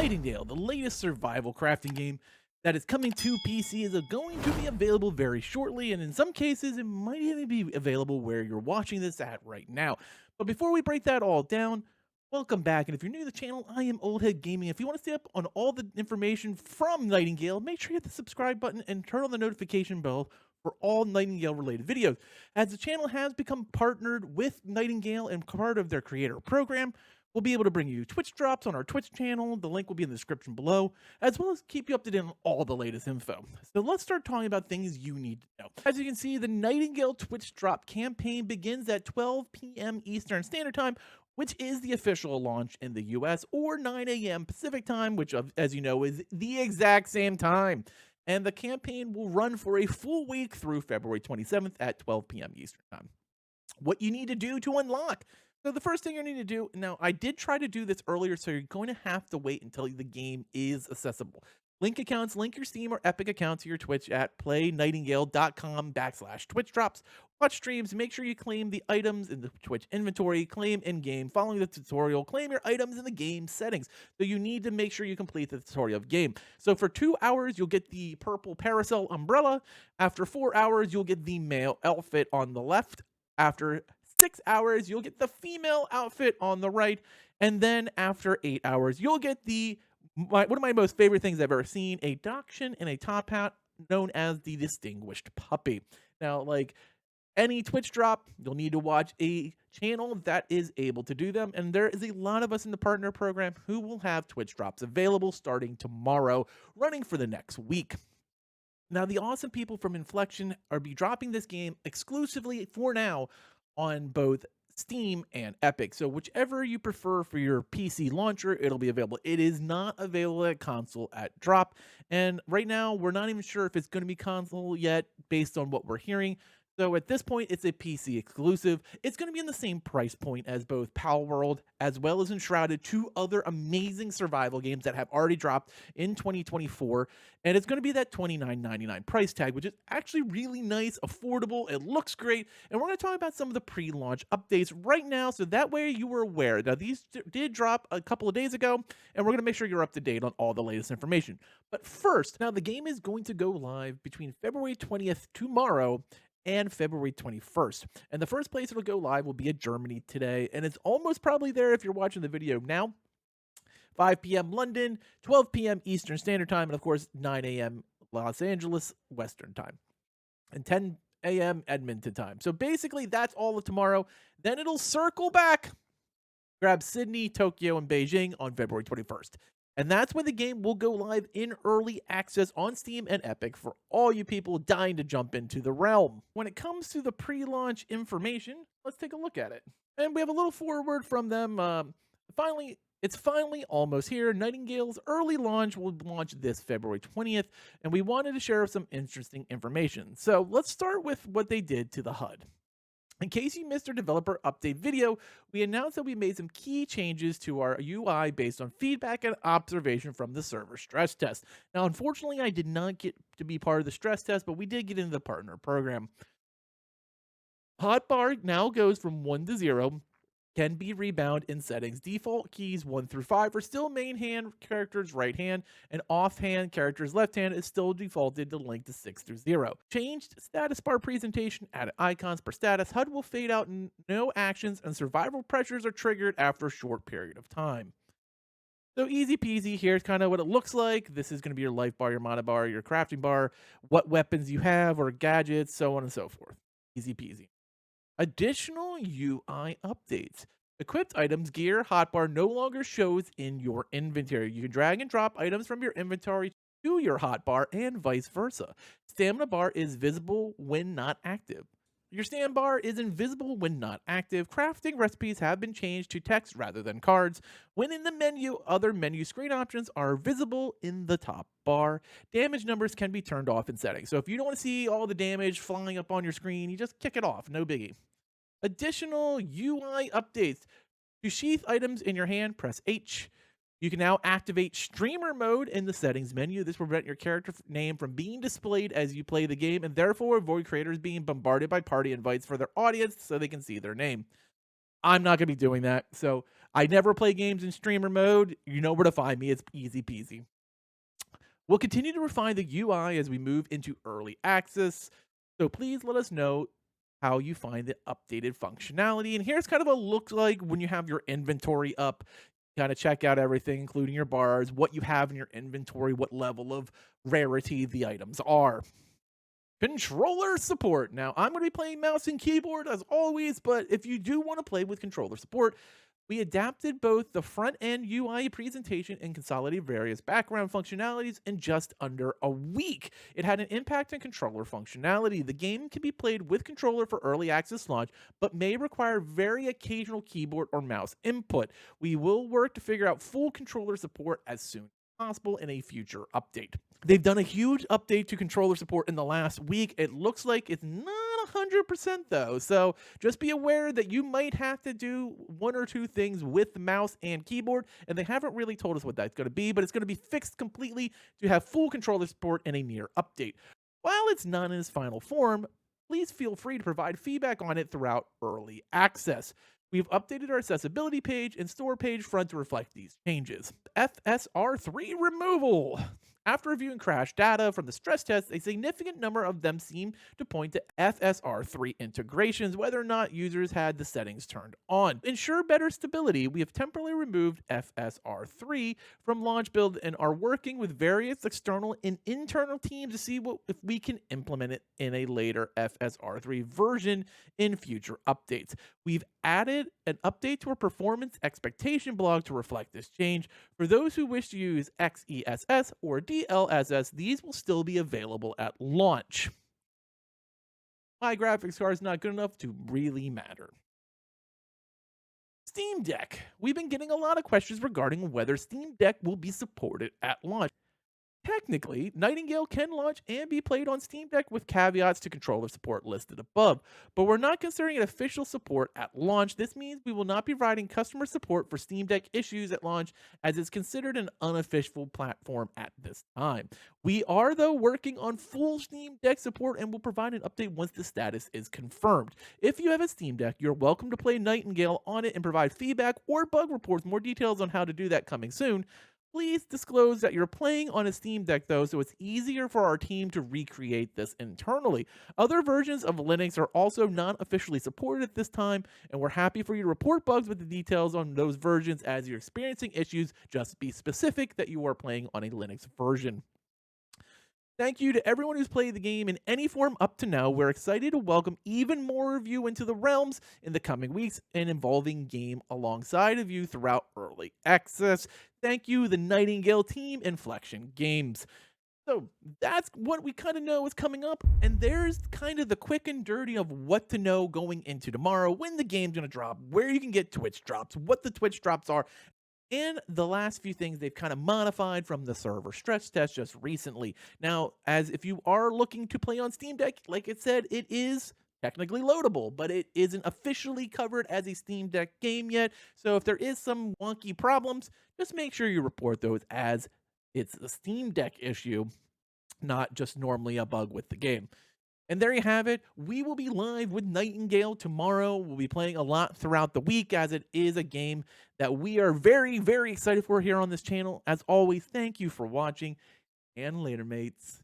Nightingale, the latest survival crafting game that is coming to PC, is going to be available very shortly, and in some cases, it might even be available where you're watching this at right now. But before we break that all down, welcome back. And if you're new to the channel, I am Oldhead Gaming. If you want to stay up on all the information from Nightingale, make sure you hit the subscribe button and turn on the notification bell for all Nightingale related videos, as the channel has become partnered with Nightingale and part of their creator program. We'll be able to bring you Twitch drops on our Twitch channel. The link will be in the description below, as well as keep you up to date on all the latest info. So let's start talking about things you need to know. As you can see, the Nightingale Twitch drop campaign begins at 12 p.m. Eastern Standard Time, which is the official launch in the US, or 9 a.m. Pacific Time, which, as you know, is the exact same time. And the campaign will run for a full week through February 27th at 12 p.m. Eastern Time. What you need to do to unlock. So the first thing you need to do, now I did try to do this earlier, so you're going to have to wait until the game is accessible. Link accounts, link your Steam or Epic account to your Twitch at playnightingale.com/Twitch drops. Watch streams, make sure you claim the items in the Twitch inventory, claim in-game, following the tutorial, claim your items in the game settings. So you need to make sure you complete the tutorial of game. So for 2 hours, you'll get the purple parasol umbrella. After 4 hours, you'll get the male outfit on the left. After 6 hours, you'll get the female outfit on the right. And then after 8 hours, you'll get one of my most favorite things I've ever seen, a dachshund in a top hat known as the Distinguished Puppy. Now, like any Twitch drop, you'll need to watch a channel that is able to do them. And there is a lot of us in the partner program who will have Twitch drops available starting tomorrow, running for the next week. Now, the awesome people from Inflexion are dropping this game exclusively for now on both Steam and Epic. So whichever you prefer for your PC launcher, it'll be available. It is not available at console at drop. And right now, we're not even sure if it's going to be console yet based on what we're hearing. So at this point, it's a PC exclusive. It's going to be in the same price point as both Palworld as well as Enshrouded, two other amazing survival games that have already dropped in 2024. And it's going to be that $29.99 price tag, which is actually really nice, affordable. It looks great. And we're going to talk about some of the pre-launch updates right now, so that way you were aware. Now, these did drop a couple of days ago, and we're going to make sure you're up to date on all the latest information. But first, now the game is going to go live between February 20th tomorrow and February 21st. And the first place it'll go live will be at Germany today, and it's almost probably there if you're watching the video now. 5 p.m. London, 12 p.m. Eastern Standard Time, and of course 9 a.m. Los Angeles Western Time, and 10 a.m. Edmonton time. So basically that's all of tomorrow. Then it'll circle back, grab Sydney, Tokyo, and Beijing on February 21st. And that's when the game will go live in early access on Steam and Epic for all you people dying to jump into the realm. When it comes to the pre-launch information, let's take a look at it. And we have a little foreword from them. It's finally almost here. Nightingale's early launch will launch this February 20th, and we wanted to share some interesting information. So let's start with what they did to the HUD. In case you missed our developer update video, we announced that we made some key changes to our UI based on feedback and observation from the server stress test. Now, unfortunately, I did not get to be part of the stress test, but we did get into the partner program. Hotbar now goes from 1 to 0, can be rebound in settings. Default keys 1 through 5 are still main hand characters right hand, and offhand characters left hand is still defaulted to link to 6 through 0. Changed status bar presentation, added icons per status. HUD will fade out, no actions, and survival pressures are triggered after a short period of time. So easy peasy. Here's kind of what it looks like. This is going to be your life bar, your mana bar, your crafting bar, what weapons you have or gadgets, so on and so forth. Easy peasy. Additional UI updates. Equipped items gear hotbar no longer shows in your inventory. You can drag and drop items from your inventory to your hotbar and vice versa. Stamina bar is visible when not active. Your stand bar is invisible when not active. Crafting recipes have been changed to text rather than cards. When in the menu, other menu screen options are visible in the top bar. Damage numbers can be turned off in settings. So if you don't want to see all the damage flying up on your screen, you just kick it off. No biggie. Additional UI updates. To sheath items in your hand, press H. You can now activate streamer mode in the settings menu. This will prevent your character name from being displayed as you play the game, and therefore avoid creators being bombarded by party invites for their audience so they can see their name. I'm not going to be doing that, so I never play games in streamer mode. You know where to find me. It's easy peasy. We'll continue to refine the UI as we move into early access. So please let us know how you find the updated functionality. And here's kind of a look like when you have your inventory up. Kind of check out everything, including your bars, what you have in your inventory, what level of rarity the items are. Controller support. Now, I'm going to be playing mouse and keyboard as always, but if you do want to play with controller support, we adapted both the front end UI presentation and consolidated various background functionalities in just under a week. It had an impact on controller functionality. The game can be played with controller for early access launch, but may require very occasional keyboard or mouse input. We will work to figure out full controller support as soon as possible in a future update. They've done a huge update to controller support in the last week. It looks like it's not 100% though. So just be aware that you might have to do one or two things with the mouse and keyboard. And they haven't really told us what that's going to be, but it's going to be fixed completely to have full controller support in a near update. While it's not in its final form, please feel free to provide feedback on it throughout early access. We've updated our accessibility page and store page front to reflect these changes. FSR3 removal. After reviewing crash data from the stress tests, a significant number of them seem to point to FSR3 integrations, whether or not users had the settings turned on. To ensure better stability, we have temporarily removed FSR3 from launch build and are working with various external and internal teams to see if we can implement it in a later FSR3 version in future updates. We've added an update to our performance expectation blog to reflect this change. For those who wish to use XESS or DLSS, these will still be available at launch. My graphics card is not good enough to really matter. Steam Deck. We've been getting a lot of questions regarding whether Steam Deck will be supported at launch. Technically, Nightingale can launch and be played on Steam Deck with caveats to controller support listed above, but we're not considering an official support at launch. This means we will not be providing customer support for Steam Deck issues at launch, as it's considered an unofficial platform at this time. We are, though, working on full Steam Deck support and will provide an update once the status is confirmed. If you have a Steam Deck, you're welcome to play Nightingale on it and provide feedback or bug reports. More details on how to do that coming soon. Please disclose that you're playing on a Steam Deck though, so it's easier for our team to recreate this internally. Other versions of Linux are also not officially supported at this time, and we're happy for you to report bugs with the details on those versions as you're experiencing issues. Just be specific that you are playing on a Linux version. Thank you to everyone who's played the game in any form up to now. We're excited to welcome even more of you into the realms in the coming weeks and involving game alongside of you throughout early access. Thank you, the Nightingale team, Inflexion Games. So that's what we kind of know is coming up, and there's kind of the quick and dirty of what to know going into tomorrow, when the game's going to drop, where you can get Twitch drops, what the Twitch drops are, and the last few things they've kind of modified from the server stress test just recently. Now, as if you are looking to play on Steam Deck, like it said, it is technically loadable, but it isn't officially covered as a Steam Deck game yet. So if there is some wonky problems, just make sure you report those as it's a Steam Deck issue, not just normally a bug with the game. And there you have it. We will be live with Nightingale tomorrow. We'll be playing a lot throughout the week, as it is a game that we are very, very excited for here on this channel. As always, thank you for watching, and later, mates.